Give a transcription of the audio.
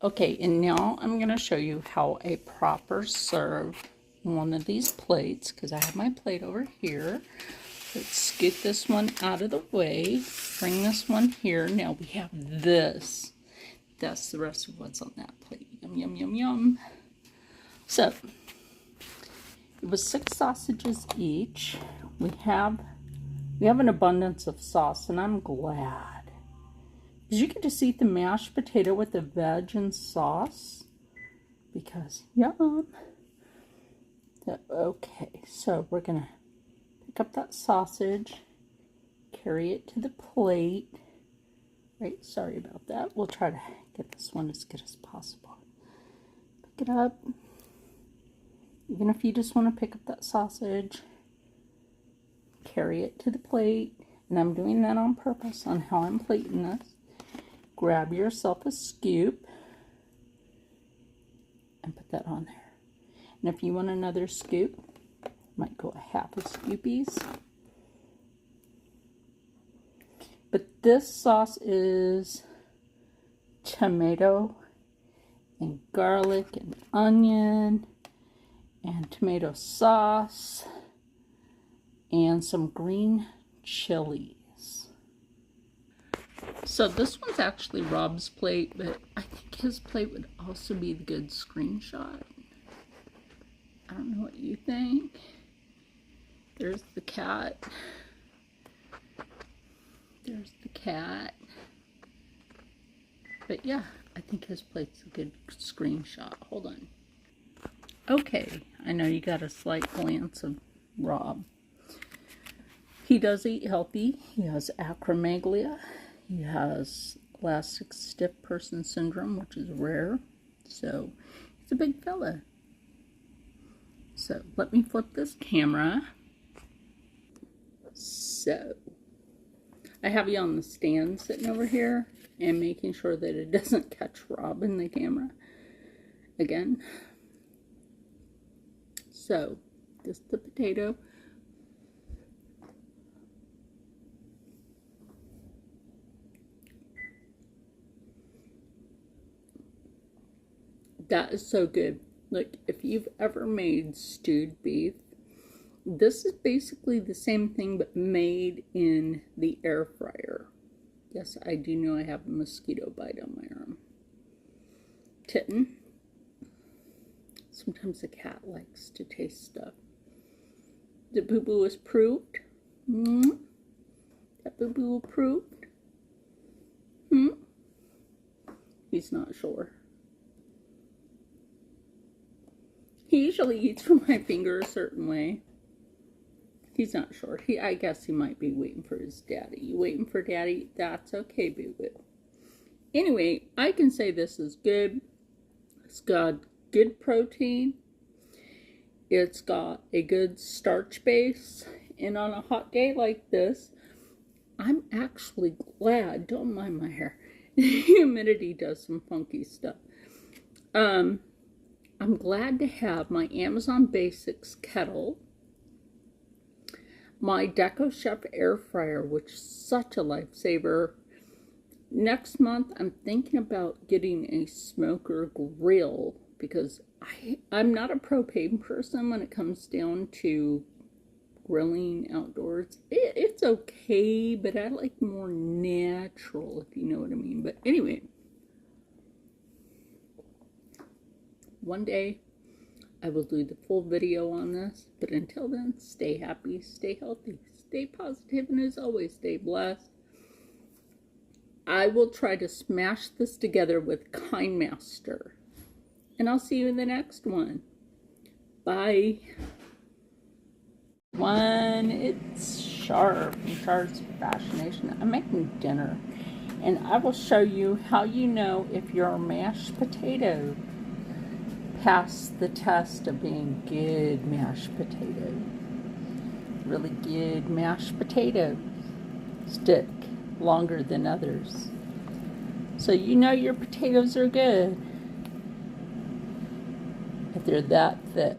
Okay, and now I'm going to show you how a proper serve in one of these plates, because I have my plate over here. Let's scoot this one out of the way, bring this one here. Now we have this. That's the rest of what's on that plate. Yum, yum, yum, yum. So, it was 6 sausages each. We have an abundance of sauce, and I'm glad. Because you can just eat the mashed potato with the veg and sauce. Because, yum. Okay, so we're going to pick up that sausage, carry it to the plate. Right, sorry about that. We'll try to get this one as good as possible. Pick it up. Even if you just want to pick up that sausage, carry it to the plate. And I'm doing that on purpose on how I'm plating this. Grab yourself a scoop and put that on there. And if you want another scoop, might go a half a scoopies. But this sauce is tomato and garlic and onion and tomato sauce and some green chilies. So this one's actually Rob's plate, but I think his plate would also be a good screenshot. I don't know what you think. There's the cat. There's the cat. But yeah, I think his plate's a good screenshot. Hold on. Okay, I know you got a slight glance of Rob. He does eat healthy. He has acromegalia. He has elastic stiff person syndrome, which is rare. So, he's a big fella. So, let me flip this camera. So, I have you on the stand sitting over here and making sure that it doesn't catch Rob in the camera again. So, just the potato. That is so good. Like, if you've ever made stewed beef, this is basically the same thing but made in the air fryer. Yes, I do know I have a mosquito bite on my arm. Kitten. Sometimes a cat likes to taste stuff. The boo-boo is approved. That boo-boo approved. He's not sure. He usually eats from my finger a certain way. He's not sure. I guess he might be waiting for his daddy. You waiting for daddy? That's okay, boo-boo. Anyway, I can say this is good. It's got good protein. It's got a good starch base. And on a hot day like this, I'm actually glad. Don't mind my hair. Humidity does some funky stuff. I'm glad to have my Amazon Basics kettle, my Deco Chef air fryer, which is such a lifesaver. Next month, I'm thinking about getting a smoker grill because I'm not a propane person when it comes down to grilling outdoors. It's okay, but I like more natural, if you know what I mean. But anyway, one day I will do the full video on this, but until then, stay happy, stay healthy, stay positive, and as always, stay blessed. I will try to smash this together with KindMaster, and I'll see you in the next one. Bye. It's Char from Char's Fascination. I'm making dinner, and I will show you how you know if your mashed potato passed the test of being good mashed potato. Really good mashed potato stick longer than others. So you know your potatoes are good if they're that thick.